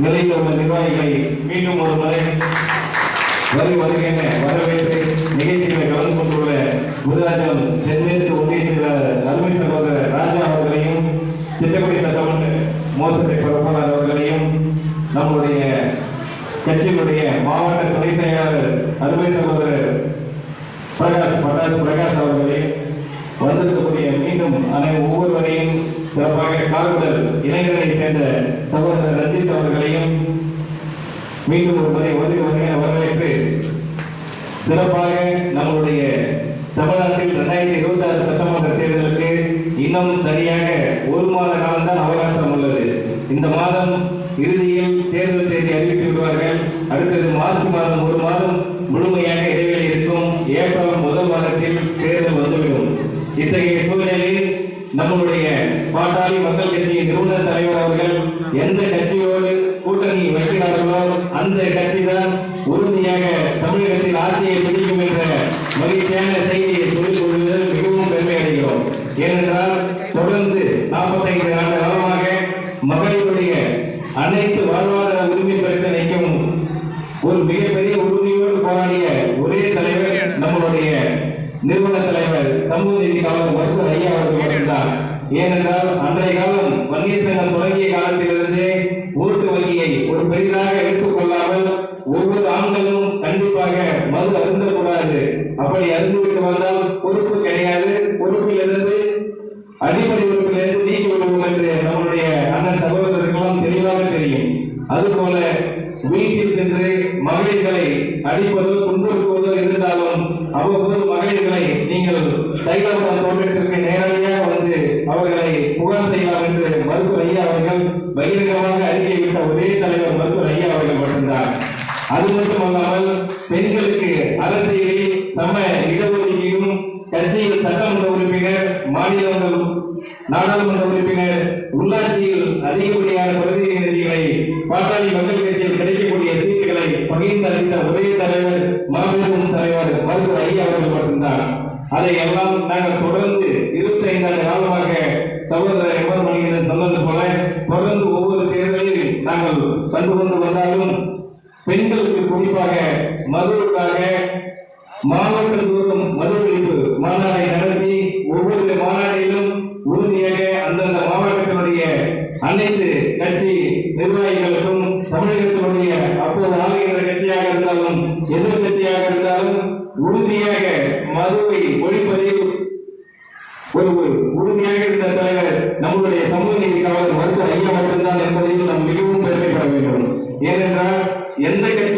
நிலையில் உள்ள நிர்வாகிகளை மீண்டும் ஒரு முறை வருகின்ற வரவேற்று நிகழ்ச்சிகளை கலந்து கொண்டுள்ள குருராஜம் தென்மேற்கு ஒன்றியத்தில் அருமை சகோதரர் ராஜா அவர்களையும் திட்டக்குடி சட்டமன்ற மோசடி பொறுப்பாளர் அவர்களையும் நம்முடைய கட்சியினுடைய மாவட்ட துணை செயலாளர் அருமை சகோதரர் பிரகாஷ் அவர்களையும் வந்திருக்கக்கூடிய மீண்டும் ஒவ்வொருவரையும் சிறப்பாக கால்குடல் இளைஞரை சேர்ந்த சகோதரர் ரஞ்சித் அவர்களையும் மீண்டும் ஒரு முறை வரவேற்று சிறப்பாக நம்முடைய தமிழ்நாட்டில் 2026 சட்டமன்ற தேர்தலுக்கு இன்னும் சரியாக ஒரு மாத காலம்தான் அவகாசம் உள்ளது. இந்த மாதம் இறுதியில் தேர்தல் தேதி அறிவித்து விடுவார்கள். அடுத்தது மார்ச் மாதம் ஒரு மாதம் முழுமையாக இடைவெளி இருக்கும். ஏப்ரல் முதல் வாரத்தில் தேர்தல் வந்துவிடும். இத்தகைய சூழ்நிலையில் நம்முடைய பாட்டாளி மக்கள் கட்சியின் நிறுவனர் தலைவர் அவர்கள் எந்த கட்சியோடு கூட்டணி வைக்கிறார்களோ அந்த கட்சி தான் உறுதியாக தமிழகத்தில் ஆட்சியை பிடிக்கும் என்ற மகிழ்ச்சியான செய்தியை சொல்லிக் கொள்வதில் மிகவும் பெருமை அடைகிறோம். ஏனென்றால் தொடர்ந்து 45 ஆண்டு காலமாக மகளிருடைய அனைத்து வாழ்வாதார உரிமை பிரச்சனைக்கும் ஒரு மிகப்பெரிய உறுதியோடு போராடிய ஒரே தலைவர் நம்முடைய நிறுவன தலைவர் சமூக நீதி காவலர் மருத்துவர் ஐயா அவர்கள் மட்டும்தான். ஏனென்றால் அன்றைய காலம் வன்னியர் சங்கம் தொடங்கிய காலத்திலிருந்தே ஓட்டு வங்கியை ஒரு பெரிதாக எடுத்துக் கொள்ளாமல் ஒவ்வொரு ஆண்களும் கண்டிப்பாக மது அருந்தக்கூடாது, அப்படி அருந்துவிட்டு வந்தால் பொறுப்பு கிடையாது, பொறுப்பிலிருந்து அடிப்படை உறுப்பிலிருந்து நீக்கி விடுவோம் என்று நம்முடைய அண்ணன் சகோதரர்களும் தெளிவாக தெரியும். அதுபோல வீட்டில் சென்று மகளிர்களை அடிப்பதோ துன்புறுத்துவதோ இருந்தாலும் அவ்வப்போது மகளிர்களை நீங்கள் சைதாபாத் தோட்டத்திற்கு நேரடியாக வந்து அவர்களை புகார் செய்யலாம் என்று மருத்துவர் ஐயா அவர்கள் பகிரங்கமாக அறிக்கை விட்ட ஒரே தலைவர் மருத்துவர் ஐயா அவர்கள் மட்டும்தான். அது மட்டுமல்லாமல் பெண்களுக்கு அரசியலில் சம இடஒதுக்கீடும் கட்சியில் சட்டமன்ற உறுப்பினர், மாநிலங்கள் நாடாளுமன்ற உறுப்பினர், உள்ளாட்சியில் அதிகப்படியான பிரதிநிதிகளை பாட்டாளி மக்கள் கட்சியில் கிடைக்கக்கூடிய சீட்டுகளை பகிர்ந்து அளித்த ஒரே தலைவர் மாபெரும் தலைவர் மருத்துவர் ஐயா அவர்கள் மட்டும்தான். அதை எல்லாம் நாங்கள் தொடர்ந்து 25 ஆண்டு காலமாக சகோதரர் எம் மணிகண்டன் சொன்னது போல தொடர்ந்து ஒவ்வொரு தேர்தலில் நாங்கள் கண்டு கொண்டு வந்தாலும் பெண்களுக்கு குறிப்பாக மதுவுக்காக மாவட்டந்தோறும் மது ஒழிப்பு மாநாட்டை நடத்தி ஒவ்வொரு மாநாட்டிலும் உறுதியாக அந்தந்த மாவட்டத்தினுடைய அனைத்து கட்சி நிர்வாகிகளுக்கும் தமிழகத்தினுடைய அப்போது ஆளுகின்ற கட்சியாக இருந்தாலும் எதிர்கட்சியாக இருந்தாலும் உறுதியாக மதுவை ஒழிப்பதில் ஒரு உறுதியாக இருந்த தலைவர் நம்முடைய சமூக நீதி காவலர் மருத்துவர் ஐயா மட்டும்தான் என்பதையும் நாம் மிகவும் பெருமைப்பட வேண்டும். ஏனென்றால் எந்த கட்சி